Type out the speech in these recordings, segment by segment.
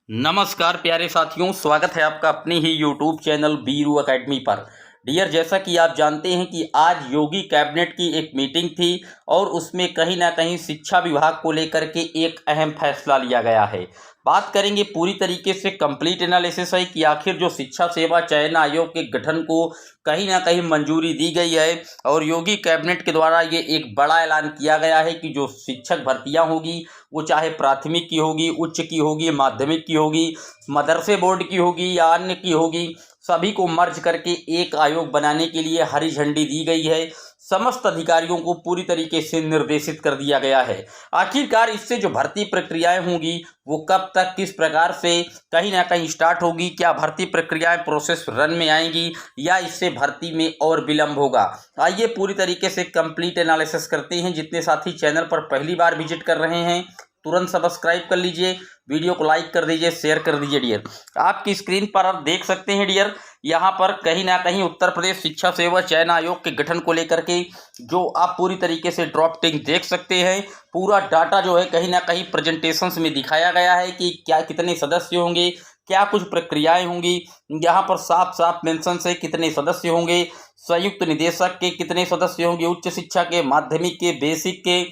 नमस्कार प्यारे साथियों, स्वागत है आपका अपने ही यूट्यूब चैनल बीरू एकेडमी पर। डियर, जैसा कि आप जानते हैं कि आज योगी कैबिनेट की एक मीटिंग थी और उसमें कहीं ना कहीं शिक्षा विभाग को लेकर के एक अहम फैसला लिया गया है। बात करेंगे पूरी तरीके से कंप्लीट एनालिसिस है कि आखिर जो शिक्षा सेवा चयन आयोग के गठन को कहीं ना कहीं मंजूरी दी गई है और योगी कैबिनेट के द्वारा ये एक बड़ा ऐलान किया गया है कि जो शिक्षक भर्तियां होगी वो चाहे प्राथमिक की होगी, उच्च की होगी, माध्यमिक की होगी, मदरसे बोर्ड की होगी या अन्य की होगी, सभी को मर्ज करके एक आयोग बनाने के लिए हरी झंडी दी गई है। समस्त अधिकारियों को पूरी तरीके से निर्देशित कर दिया गया है। आखिरकार इससे जो भर्ती प्रक्रियाएं होंगी वो कब तक किस प्रकार से कहीं ना कहीं स्टार्ट होगी, क्या भर्ती प्रक्रियाएं प्रोसेस रन में आएंगी या इससे भर्ती में और विलंब होगा, आइए पूरी तरीके से कंप्लीट एनालिसिस करते हैं। जितने साथी चैनल पर पहली बार विजिट कर रहे हैं तुरंत सब्सक्राइब कर लीजिए, वीडियो को लाइक कर दीजिए, शेयर कर दीजिए। डियर, आपकी स्क्रीन पर आप देख सकते हैं डियर, यहाँ पर कहीं ना कहीं उत्तर प्रदेश शिक्षा सेवा चयन आयोग के गठन को लेकर के जो आप पूरी तरीके से ड्राफ्टिंग देख सकते हैं। पूरा डाटा जो है कहीं ना कहीं प्रेजेंटेशंस में दिखाया गया है कि क्या कितने सदस्य होंगे, क्या कुछ प्रक्रियाएं होंगी। यहाँ पर साफ साफ मेंशन है कितने सदस्य होंगे, संयुक्त निदेशक के कितने सदस्य होंगे, उच्च शिक्षा के, माध्यमिक के, बेसिक के,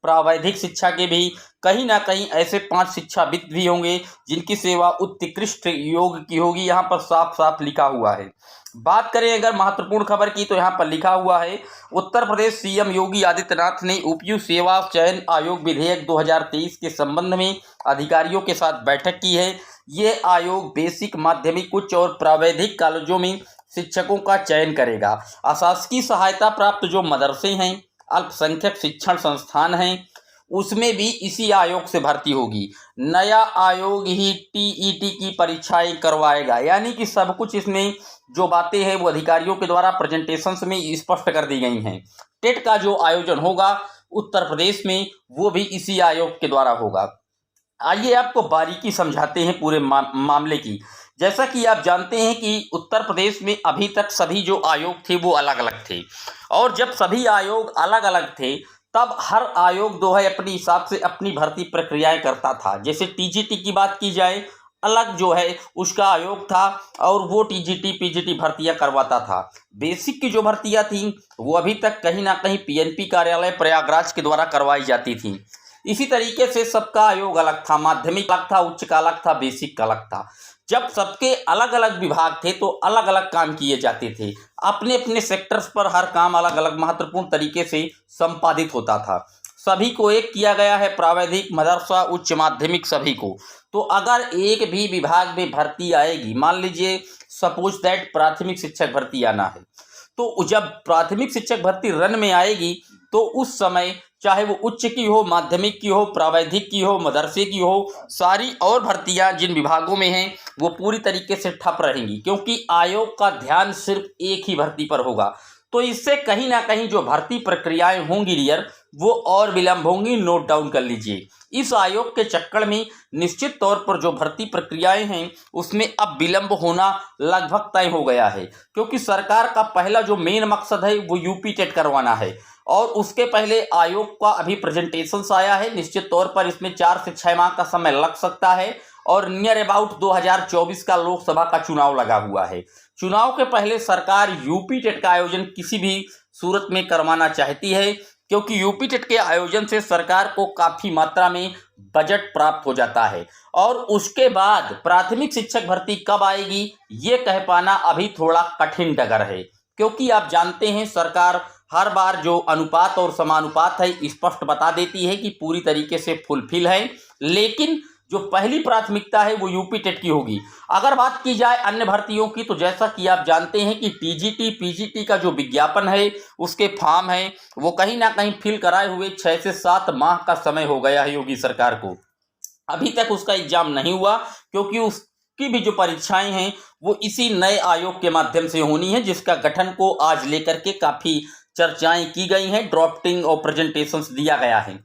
प्रावैधिक शिक्षा के भी कहीं ना कहीं ऐसे 5 शिक्षाविद भी होंगे जिनकी सेवा उत्कृष्ट योग की होगी। यहाँ पर साफ साफ लिखा हुआ है। बात करें अगर महत्वपूर्ण खबर की तो यहाँ पर लिखा हुआ है, उत्तर प्रदेश सीएम योगी आदित्यनाथ ने उपयुक्त सेवा चयन आयोग विधेयक 2023 के संबंध में अधिकारियों के साथ बैठक की है। ये आयोग बेसिक, माध्यमिक, उच्च और प्रावैधिक कॉलेजों में शिक्षकों का चयन करेगा। अशासकीय सहायता प्राप्त जो मदरसे हैं, अल्पसंख्यक शिक्षण संस्थान हैं, उसमें भी इसी आयोग से भर्ती होगी। नया आयोग ही टीईटी की परीक्षाएं करवाएगा, यानी कि सब कुछ इसमें जो बातें हैं वो अधिकारियों के द्वारा प्रेजेंटेशंस में स्पष्ट कर दी गई हैं। टेट का जो आयोजन होगा उत्तर प्रदेश में वो भी इसी आयोग के द्वारा होगा। आइए आपको बारीकी समझाते हैं पूरे मामले की। जैसा कि आप जानते हैं कि उत्तर प्रदेश में अभी तक सभी जो आयोग थे वो अलग अलग थे और जब सभी आयोग अलग अलग थे तब हर आयोग जो है अपने हिसाब से अपनी भर्ती प्रक्रियाएं करता था। जैसे टीजीटी की बात की जाए, अलग जो है उसका आयोग था और वो टीजीटी पीजीटी भर्तियां करवाता था। बेसिक की जो भर्तियां थी वो अभी तक कहीं ना कहीं पीएनपी कार्यालय प्रयागराज के द्वारा करवाई जाती थी। इसी तरीके से सबका आयोग अलग था, माध्यमिक अलग था, उच्च का अलग था, बेसिक का अलग था। जब सबके अलग अलग विभाग थे तो अलग अलग काम किए जाते थे, अपने अपने सेक्टर्स पर हर काम अलग अलग महत्वपूर्ण तरीके से संपादित होता था। सभी को एक किया गया है, प्रावैधिक, मदरसा, उच्च माध्यमिक सभी को। तो अगर एक भी विभाग में भर्ती आएगी, मान लीजिए सपोज दैट प्राथमिक शिक्षक भर्ती आना है, तो जब प्राथमिक शिक्षक भर्ती रन में आएगी तो उस समय चाहे वो उच्च की हो, माध्यमिक की हो, प्रावैधिक की हो, मदरसे की हो, सारी और भर्तियां जिन विभागों में हैं वो पूरी तरीके से ठप रहेंगी, क्योंकि आयोग का ध्यान सिर्फ एक ही भर्ती पर होगा। तो इससे कहीं ना कहीं जो भर्ती प्रक्रियाएं होंगी डियर वो और विलंब होंगी। नोट डाउन कर लीजिए। इस आयोग के चक्कर में निश्चित तौर पर जो भर्ती प्रक्रियाएं हैं उसमें अब विलंब होना लगभग तय हो गया है, क्योंकि सरकार का पहला जो मेन मकसद है वो यूपी टेट करवाना है और उसके पहले आयोग का अभी प्रेजेंटेशंस आया है। निश्चित तौर पर इसमें 4 से 6 माह का समय लग सकता है और नियर अबाउट 2024 का लोकसभा का चुनाव लगा हुआ है। चुनाव के पहले सरकार यूपी टेट का आयोजन किसी भी सूरत में करवाना चाहती है, क्योंकि यूपी टेट के आयोजन से सरकार को काफ़ी मात्रा में बजट प्राप्त हो जाता है। और उसके बाद प्राथमिक शिक्षक भर्ती कब आएगी ये कह पाना अभी थोड़ा कठिन डगर है, क्योंकि आप जानते हैं सरकार हर बार जो अनुपात और समानुपात है स्पष्ट बता देती है कि पूरी तरीके से फुलफिल है, लेकिन जो पहली प्राथमिकता है वो यूपी टेट की होगी। अगर बात की जाए अन्य भर्तियों की तो जैसा कि आप जानते हैं कि टीजीटी पीजीटी का जो विज्ञापन है उसके फॉर्म है वो कहीं ना कहीं फिल कराए हुए 6 से 7 माह का समय हो गया है योगी सरकार को। अभी तक उसका एग्जाम नहीं हुआ, क्योंकि उसकी भी जो परीक्षाएं हैं वो इसी नए आयोग के माध्यम से होनी है, जिसका गठन को आज लेकर के काफ़ी चर्चाएं की गई हैं, ड्राफ्टिंग और प्रेजेंटेशंस दिया गया है।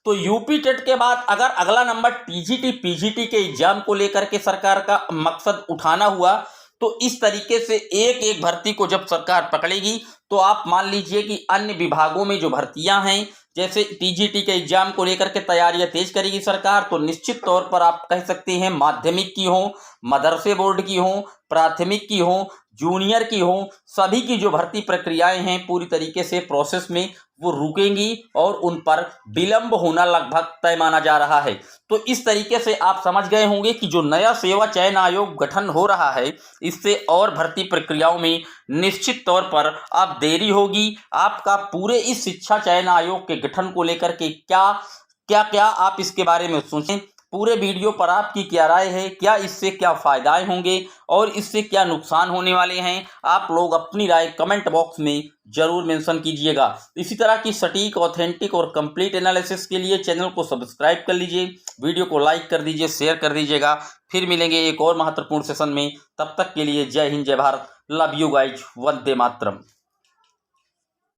तो यूपी टेट के बाद अगर अगला नंबर टीजीटी पीजीटी के एग्जाम को लेकर के सरकार का मकसद उठाना हुआ तो इस तरीके से एक एक भर्ती को जब सरकार पकड़ेगी तो आप मान लीजिए कि अन्य विभागों में जो भर्तियां हैं जैसे टीजीटी के एग्जाम को लेकर के तैयारियां तेज करेगी सरकार, तो निश्चित तौर पर आप कह सकते हैं माध्यमिक की हो, मदरसे बोर्ड की हो, प्राथमिक की हो, जूनियर की हो, सभी की जो भर्ती प्रक्रियाएं हैं पूरी तरीके से प्रोसेस में वो रुकेंगी और उन पर विलंब होना लगभग तय माना जा रहा है। तो इस तरीके से आप समझ गए होंगे कि जो नया सेवा चयन आयोग गठन हो रहा है, इससे और भर्ती प्रक्रियाओं में निश्चित तौर पर अब देरी होगी। आपका पूरे इस शिक्षा चयन आयोग के गठन को लेकर के क्या आप इसके बारे में सोचें, पूरे वीडियो पर आपकी क्या राय है, क्या इससे क्या फायदाएं होंगे और इससे क्या नुकसान होने वाले हैं, आप लोग अपनी राय कमेंट बॉक्स में जरूर मेंशन कीजिएगा। इसी तरह की सटीक, ऑथेंटिक और कंप्लीट एनालिसिस के लिए चैनल को सब्सक्राइब कर लीजिए, वीडियो को लाइक कर दीजिए, शेयर कर दीजिएगा। फिर मिलेंगे एक और महत्वपूर्ण सेशन में, तब तक के लिए जय हिंद, जय Bharat, love you guys, Vande Mataram.